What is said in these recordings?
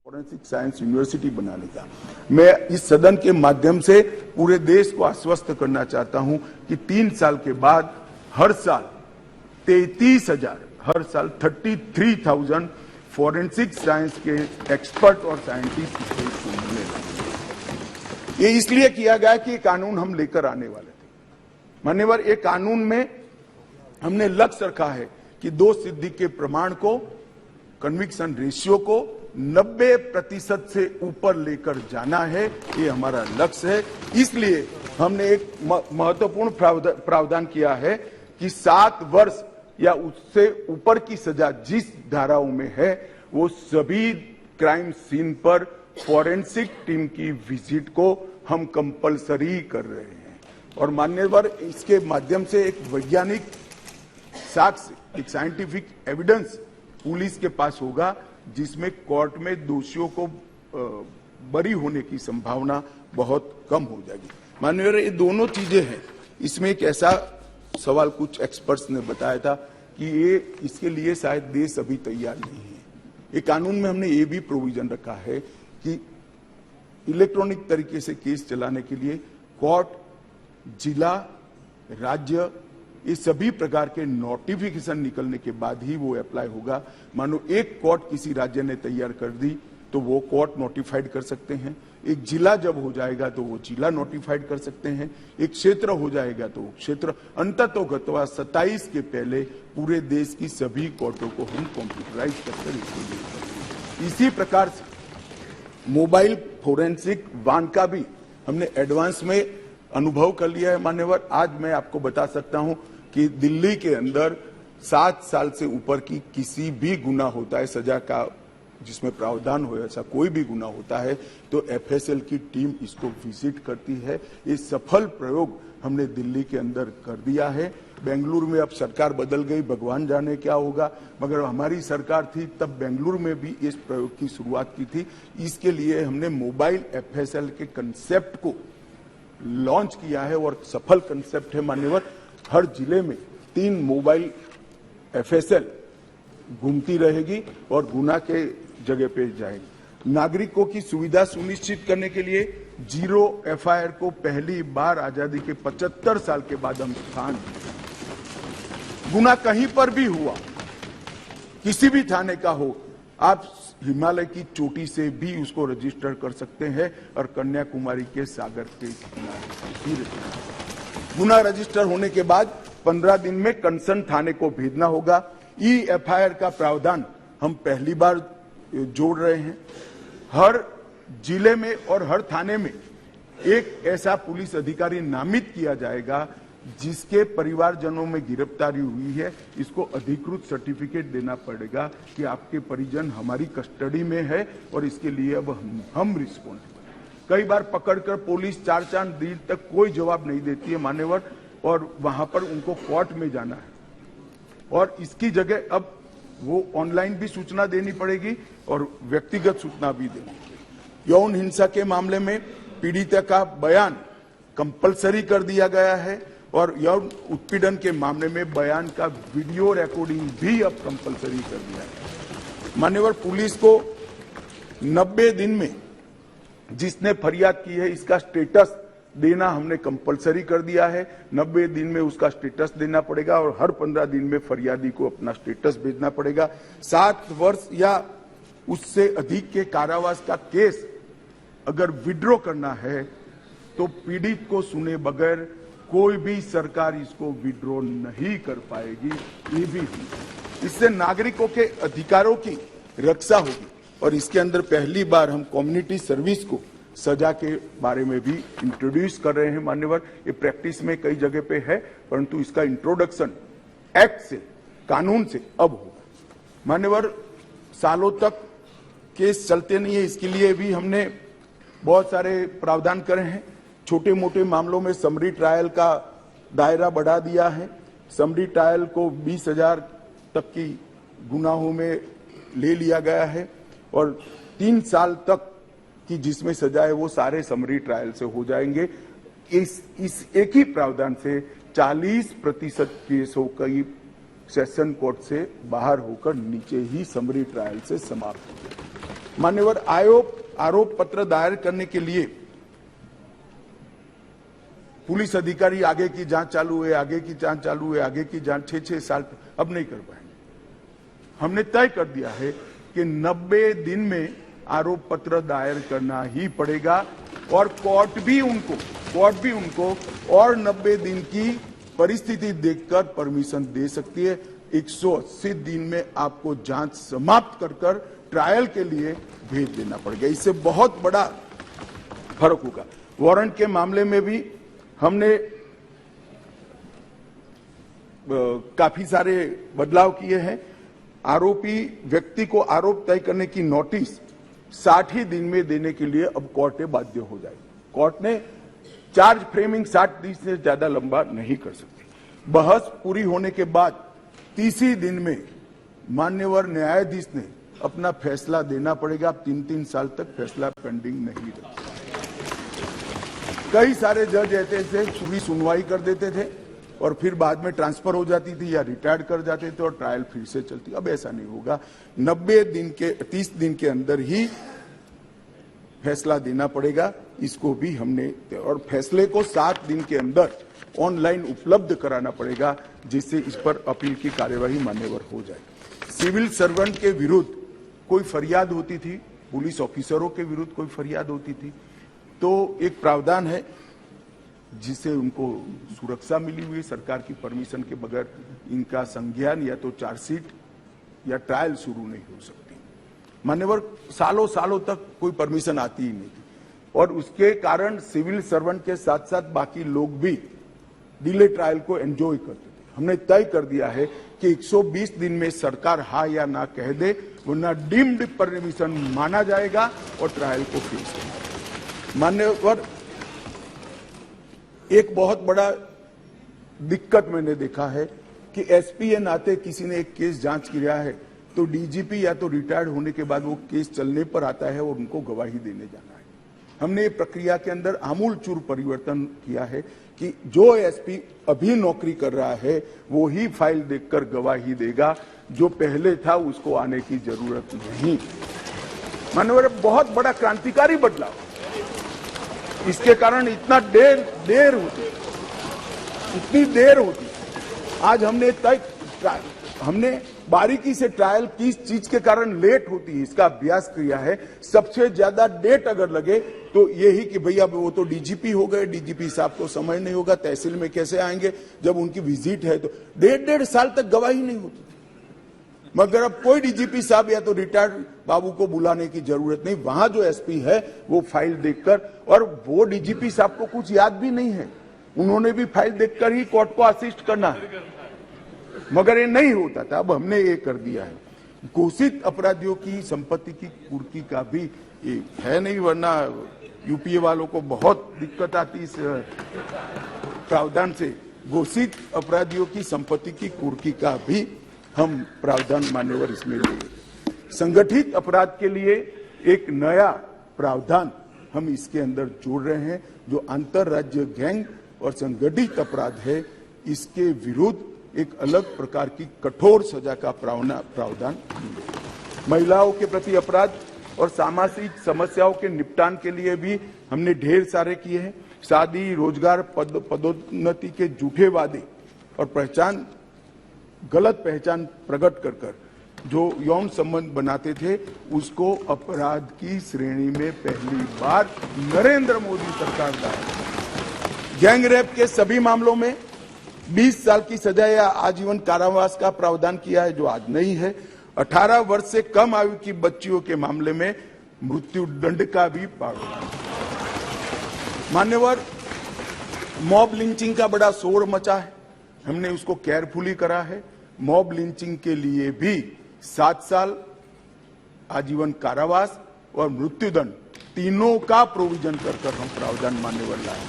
Forensic science university बनाने का मैं इस सदन के माध्यम से पूरे देश को आश्वस्त करना चाहता हूं कि 3 साल के बाद हर साल 33,000 फॉरेंसिक साइंस के एक्सपर्ट और साइंटिस्ट इसको मिलने लगे। ये इसलिए किया गया कि ये कानून हम लेकर आने वाले थे। मान्यवर, ये कानून में हमने लक्ष्य रखा है कि 2 सिद्धि के प्रमाण को, कन्विक्शन रेशियो को 90% से ऊपर लेकर जाना है। ये हमारा लक्ष्य है। इसलिए हमने एक महत्वपूर्ण प्रावधान किया है कि 7 वर्ष या उससे ऊपर की सजा जिस धाराओं में है वो सभी क्राइम सीन पर फॉरेंसिक टीम की विजिट को हम कंपलसरी कर रहे हैं। और मान्यवर, इसके माध्यम से एक वैज्ञानिक साक्ष्य, एक साइंटिफिक एविडेंस पुलिस के पास होगा, जिसमें कोर्ट में दोषियों को बरी होने की संभावना बहुत कम हो जाएगी। माननीय, ये दोनों चीजें हैं। इसमें एक ऐसा सवाल कुछ एक्सपर्ट्स ने बताया था कि ये इसके लिए शायद देश अभी तैयार नहीं है। ये कानून में हमने ये भी प्रोविजन रखा है कि इलेक्ट्रॉनिक तरीके से केस चलाने के लिए कोर्ट, जिला, राज्य, ये सभी प्रकार के नोटिफिकेशन निकलने के बाद ही वो अप्लाई होगा। मानो एक कोर्ट किसी राज्य ने तैयार कर दी तो वो कोर्ट नोटिफाइड कर सकते हैं। एक जिला जब हो जाएगा तो वो जिला नोटिफाइड कर सकते हैं। एक क्षेत्र हो जाएगा तो क्षेत्र, अंततोगत्वा 27 के पहले पूरे देश की सभी कोर्टों को हम कंप्यूटराइज करकर इसको लिए करेंगे। इसी प्रकार से मोबाइल फोरेंसिक वान का भी हमने एडवांस में अनुभव कर लिया है। मान्यवर, आज मैं आपको बता सकता हूं कि दिल्ली के अंदर 7 साल से ऊपर की किसी भी गुना होता है, सजा का जिसमें प्रावधान हो, ऐसा कोई भी गुना होता है तो एफएसएल की टीम इसको विजिट करती है। ये सफल प्रयोग हमने दिल्ली के अंदर कर दिया है। बेंगलुरु में अब सरकार बदल गई, भगवान जाने क्या होगा, मगर हमारी सरकार थी तब बेंगलुरु में भी इस प्रयोग की शुरुआत की थी। इसके लिए हमने मोबाइल एफएसएल के कंसेप्ट को लॉन्च किया है और सफल कंसेप्ट है। मान्यवर, हर जिले में 3 मोबाइल एफएसएल घूमती रहेगी और गुना के जगह पे जाएगी। नागरिकों की सुविधा सुनिश्चित करने के लिए 0 एफआईआर को पहली बार आजादी के 75 साल के बाद हम स्थान, गुना कहीं पर भी हुआ, किसी भी थाने का हो, आप हिमालय की चोटी से भी उसको रजिस्टर कर सकते हैं और कन्याकुमारी के सागर के किनारे गुना रजिस्टर होने के बाद 15 दिन में कंसर्न थाने को भेजना होगा। एफआईआर का प्रावधान हम पहली बार जोड़ रहे हैं। हर जिले में और हर थाने में एक ऐसा पुलिस अधिकारी नामित किया जाएगा जिसके परिवारजनों में गिरफ्तारी हुई है। इसको अधिकृत सर्टिफिकेट देना पड़ेगा कि आपके परिजन हमारी कस्टडी में है और इसके लिए अब हम रिस्पॉन्सिबल। कई बार पकड़कर पुलिस 4 दिन तक कोई जवाब नहीं देती है मान्यवर, और वहां पर उनको कोर्ट में जाना है और इसकी जगह अब वो ऑनलाइन भी सूचना देनी पड़ेगी और व्यक्तिगत सूचना भी देनी पड़ेगी। यौन हिंसा के मामले में पीड़िता का बयान कंपलसरी कर दिया गया है और यौन उत्पीड़न के मामले में बयान का वीडियो रिकॉर्डिंग भी अब कंपलसरी कर दिया है। मान्यवर, पुलिस को 90 दिन में जिसने फरियाद की है इसका स्टेटस देना हमने कंपलसरी कर दिया है। 90 दिन में उसका स्टेटस देना पड़ेगा और हर 15 दिन में फरियादी को अपना स्टेटस भेजना पड़ेगा। 7 वर्ष या उससे अधिक के कारावास का केस अगर विड्रॉ करना है तो पीड़ित को सुने बगैर कोई भी सरकार इसको विड्रॉ नहीं कर पाएगी। ये भी इससे नागरिकों के अधिकारों की रक्षा होगी और इसके अंदर पहली बार हम कम्युनिटी सर्विस को सजा के बारे में भी इंट्रोड्यूस कर रहे हैं। मान्यवर, ये प्रैक्टिस में कई जगह पे है परंतु इसका इंट्रोडक्शन एक्ट से, कानून से अब होगा। मान्यवर, सालों तक केस चलते नहीं है, इसके लिए भी हमने बहुत सारे प्रावधान करे हैं। छोटे मोटे मामलों में समरी ट्रायल का दायरा बढ़ा दिया है। समरी ट्रायल को 20,000 तक की गुनाहों में ले लिया गया है और 3 साल तक कि जिसमें सजा है वो सारे समरी ट्रायल से हो जाएंगे। इस एक ही प्रावधान से 40% केसों की सेशन कोर्ट से बाहर होकर नीचे ही समरी ट्रायल से समाप्त हो गए। मान्यवर आरोप पत्र दायर करने के लिए पुलिस अधिकारी आगे की जांच चालू है, आगे की जांच चालू है, आगे की जांच 6-6 साल अब नहीं कर पाएंगे। हमने तय कर दिया है कि 90 दिन में आरोप पत्र दायर करना ही पड़ेगा और कोर्ट भी उनको और 90 दिन की परिस्थिति देखकर परमिशन दे सकती है। 180 दिन में आपको जांच समाप्त कर ट्रायल के लिए भेज देना पड़ेगा। इससे बहुत बड़ा फर्क होगा। वारंट के मामले में भी हमने काफी सारे बदलाव किए हैं। आरोपी व्यक्ति को आरोप तय करने की नोटिस 60 ही दिन में देने के लिए अब कोर्ट बाध्य हो जाएगी। कोर्ट ने चार्ज फ्रेमिंग 60 दिन से ज्यादा लंबा नहीं कर सकती। बहस पूरी होने के बाद 30 दिन में मान्यवर न्यायाधीश ने अपना फैसला देना पड़ेगा। 3-3 साल तक फैसला पेंडिंग नहीं रख सकते। कई सारे जज ऐसे थे पूरी सुनवाई कर देते थे और फिर बाद में ट्रांसफर हो जाती थी या रिटायर्ड कर जाते थे और ट्रायल फिर से चलती। अब ऐसा नहीं होगा। 30 दिन के अंदर ही फैसला देना पड़ेगा। इसको भी हमने और फैसले को 7 दिन के अंदर ऑनलाइन उपलब्ध कराना पड़ेगा, जिससे इस पर अपील की कार्यवाही मान्यवर हो जाए। सिविल सर्वेंट के विरुद्ध कोई फरियाद होती थी, पुलिस ऑफिसरों के विरुद्ध कोई फरियाद होती थी, तो एक प्रावधान है जिससे उनको सुरक्षा मिली हुई। सरकार की परमिशन के बगैर इनका संज्ञान या तो चार्जशीट या ट्रायल शुरू नहीं हो सकती। मान्यवर सालों तक कोई परमिशन आती ही नहीं थी और उसके कारण सिविल सर्वेंट के साथ साथ बाकी लोग भी डिले ट्रायल को एंजॉय करते थे। हमने तय कर दिया है कि 120 दिन में सरकार हाँ या ना कह दे, वरना डीम्ड परमिशन माना जाएगा और ट्रायल को पेश करेगा। मान्यवर एक बहुत बड़ा दिक्कत मैंने देखा है कि एसपी के नाते किसी ने एक केस जांच किया है तो डीजीपी या तो रिटायर्ड होने के बाद वो केस चलने पर आता है और उनको गवाही देने जाना है। हमने ये प्रक्रिया के अंदर आमूलचूर परिवर्तन किया है कि जो एसपी अभी नौकरी कर रहा है वो ही फाइल देखकर गवाही देगा, जो पहले था उसको आने की जरूरत नहीं। माननीय बहुत बड़ा क्रांतिकारी बदलाव, इसके कारण इतना देर होती, इतनी देर होती। आज हमने बारीकी से ट्रायल किस चीज के कारण लेट होती है इसका अभ्यास किया है। सबसे ज्यादा डेट अगर लगे तो यही कि भैया वो तो डीजीपी हो गए, डीजीपी साहब को समय नहीं होगा, तहसील में कैसे आएंगे जब उनकी विजिट है, तो 1.5 साल तक गवाही नहीं होती। मगर अब कोई डीजीपी साहब या तो रिटायर्ड बाबू को बुलाने की जरूरत नहीं, वहां जो एसपी है वो फाइल देखकर, और वो डीजीपी साहब को कुछ याद भी नहीं है, उन्होंने भी फाइल देखकर ही कोर्ट को असिस्ट करना है, मगर ये नहीं होता था। अब हमने ये कर दिया है। घोषित अपराधियों की संपत्ति की कुर्की का भी ये है नहीं, वरना यूपीए वालों को बहुत दिक्कत आती इस प्रावधान से। घोषित अपराधियों की संपत्ति की कुर्की का भी हम प्रावधान मान्यवर इसमें लिए। संगठित अपराध के लिए एक नया प्रावधान हम इसके अंदर जोड़ रहे हैं, जो अंतरराज्य गैंग और संगठित अपराध है, इसके विरुद्ध एक अलग प्रकार की कठोर सजा का प्रावधान। महिलाओं के प्रति अपराध और सामाजिक समस्याओं के निपटान के लिए भी हमने ढेर सारे किए हैं। शादी, रोजगार, पदोन्नति के झूठे वादे और गलत पहचान प्रकट कर जो यौन संबंध बनाते थे, उसको अपराध की श्रेणी में पहली बार नरेंद्र मोदी सरकार लाए। गैंग रेप के सभी मामलों में 20 साल की सजा या आजीवन कारावास का प्रावधान किया है, जो आज नहीं है। 18 वर्ष से कम आयु की बच्चियों के मामले में मृत्यु दंड का भी प्रावधान। मान्यवर, मॉब लिंचिंग का बड़ा शोर मचा है, हमने उसको केयरफुली करा है। मॉब लिंचिंग के लिए भी 7 साल, आजीवन कारावास और मृत्युदंड तीनों का प्रोविजन कर हम प्रावधान मान्यवर लाए।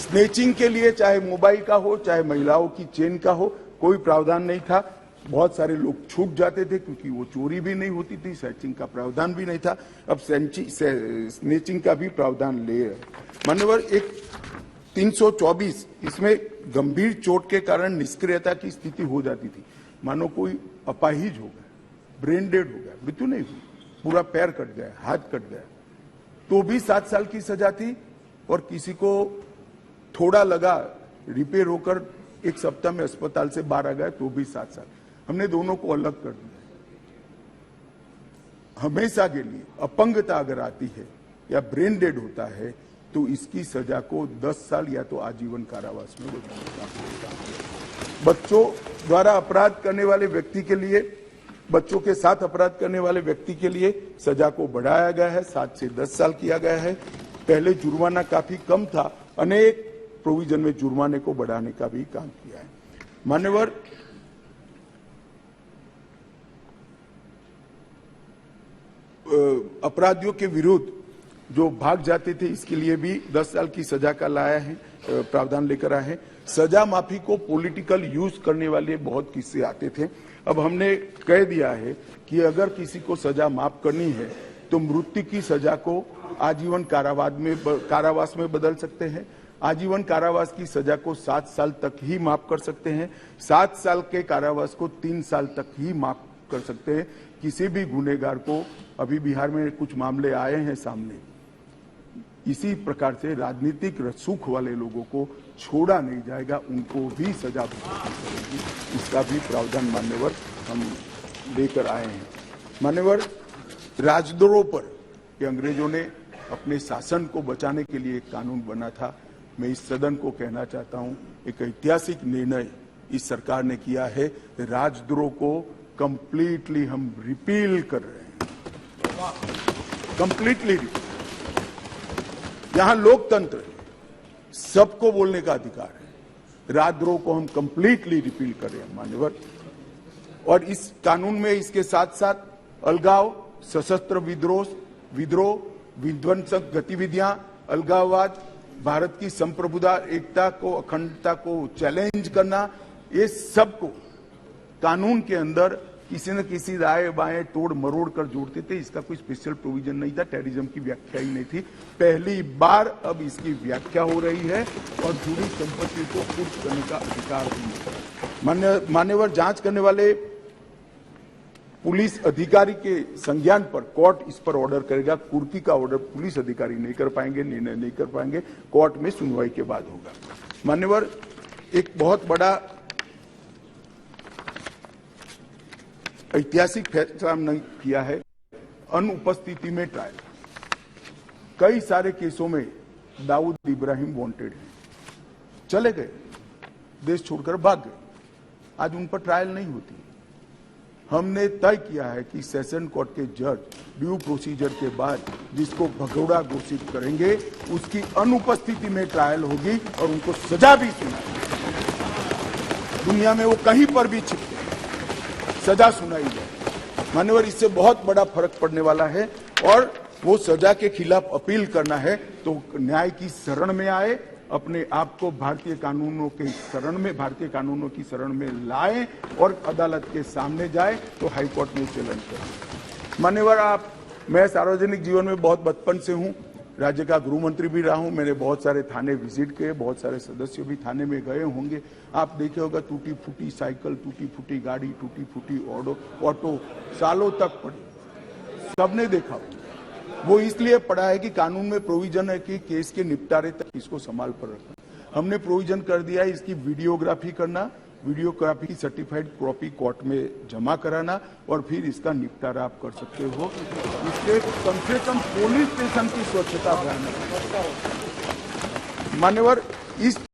स्नेचिंग के लिए चाहे मोबाइल का हो चाहे महिलाओं की चेन का हो, कोई प्रावधान नहीं था। बहुत सारे लोग छूट जाते थे क्योंकि वो चोरी भी नहीं होती थी, स्नेचिंग का प्रावधान भी नहीं था। अब स्नेचिंग का भी प्रावधान ले रहे। मान्यवर, एक 324, इसमें गंभीर चोट के कारण निष्क्रियता की स्थिति हो जाती थी, मानो कोई अपाहिज हो गया, ब्रेन डेड हो गया, मृत्यु नहीं हुई, पूरा पैर कट गया, हाथ कट गया, तो भी 7 साल की सजा थी। और किसी को थोड़ा लगा, रिपेयर होकर 1 सप्ताह में अस्पताल से बाहर आ गया, तो भी 7 साल। हमने दोनों को अलग कर दिया। हमेशा के लिए अपंगता अगर आती है या ब्रेन डेड होता है तो इसकी सजा को 10 साल या तो आजीवन कारावास में बच्चों द्वारा अपराध करने वाले व्यक्ति के लिए, बच्चों के साथ अपराध करने वाले व्यक्ति के लिए सजा को बढ़ाया गया है, 7 से 10 साल किया गया है। पहले जुर्माना काफी कम था, अनेक प्रोविजन में जुर्माने को बढ़ाने का भी काम किया है। मान्यवर, अपराधियों के विरुद्ध जो भाग जाते थे इसके लिए भी 10 साल की सजा का लाया है, प्रावधान लेकर आए हैं। सजा माफी को पॉलिटिकल यूज करने वाले बहुत किस्से आते थे। अब हमने कह दिया है कि अगर किसी को सजा माफ करनी है तो मृत्यु की सजा को आजीवन कारावास में बदल सकते हैं। आजीवन कारावास की सजा को 7 साल तक ही माफ कर सकते हैं। 7 साल के कारावास को 3 साल तक ही माफ कर सकते हैं। किसी भी गुनहगार को, अभी बिहार में कुछ मामले आए हैं सामने, इसी प्रकार से राजनीतिक रसूख वाले लोगों को छोड़ा नहीं जाएगा, उनको भी सजा मिलेगी। इसका भी प्रावधान मान्यवर हम लेकर आए हैं। मान्यवर, राजद्रोह पर ये अंग्रेजों ने अपने शासन को बचाने के लिए एक कानून बना था। मैं इस सदन को कहना चाहता हूं, एक ऐतिहासिक निर्णय इस सरकार ने किया है। राजद्रोह को कंप्लीटली हम रिपील कर रहे हैं, कंप्लीटली। यहां लोकतंत्र है, सबको बोलने का अधिकार है। राजद्रोह को हम कंप्लीटली रिपील कर रहे हैं मान्यवर। और इस कानून में इसके साथ साथ अलगाव, सशस्त्र विद्रोह, विध्वंसक गतिविधियां, अलगाववाद, भारत की संप्रभुता, एकता को, अखंडता को चैलेंज करना, ये सबको कानून के अंदर किसी न किसी दाएं बाएं तोड़ मरोड़ कर जोड़ते थे। इसका कोई स्पेशल प्रोविजन नहीं था, टेररिज्म की व्याख्या ही नहीं थी। पहली बार अब इसकी व्याख्या हो रही है और जुड़ी संपत्ति को कुर्क करने का अधिकार भी। मान्यवर, जांच करने वाले पुलिस अधिकारी के संज्ञान पर कोर्ट इस पर ऑर्डर करेगा। कुर्की का ऑर्डर पुलिस अधिकारी नहीं कर पाएंगे, निर्णय नहीं कर पाएंगे, कोर्ट में सुनवाई के बाद होगा। मान्यवर, एक बहुत बड़ा ऐतिहासिक फैसला हमने किया है, अनुपस्थिति में ट्रायल। कई सारे केसों में दाऊद इब्राहिम वांटेड हैं, चले गए, देश छोड़कर भाग गए, आज उन पर ट्रायल नहीं होती। हमने तय किया है कि सेशन कोर्ट के जज ड्यू प्रोसीजर के बाद जिसको भगोड़ा घोषित करेंगे उसकी अनुपस्थिति में ट्रायल होगी और उनको सजा भी सुनाई। दुनिया में वो कहीं पर भी छिपे, सजा सुनाई जाए। मान्यवर, इससे बहुत बड़ा फर्क पड़ने वाला है। और वो सजा के खिलाफ अपील करना है तो न्याय की शरण में आए, अपने आप को भारतीय कानूनों की शरण में लाए और अदालत के सामने जाए तो हाईकोर्ट में चैलेंज करें। मान्यवर, मैं सार्वजनिक जीवन में बहुत बचपन से हूं, राज्य का गृह मंत्री भी रहा हूं। मैंने बहुत सारे थाने विजिट किए, बहुत सारे सदस्य भी थाने में गए होंगे। आप देखे होगा टूटी फूटी साइकिल, टूटी फूटी गाड़ी, टूटी फूटी ऑटो सालों तक पड़ी, सबने देखा। वो इसलिए पड़ा है कि कानून में प्रोविजन है कि केस के निपटारे तक इसको संभाल पर रखना। हमने प्रोविजन कर दिया है इसकी वीडियोग्राफी करना, वीडियोग्राफी की सर्टिफाइड कॉपी कोर्ट में जमा कराना और फिर इसका निपटारा आप कर सकते हो। इससे कम से कम पुलिस स्टेशन की स्वच्छता अभियान। मान्यवर, इस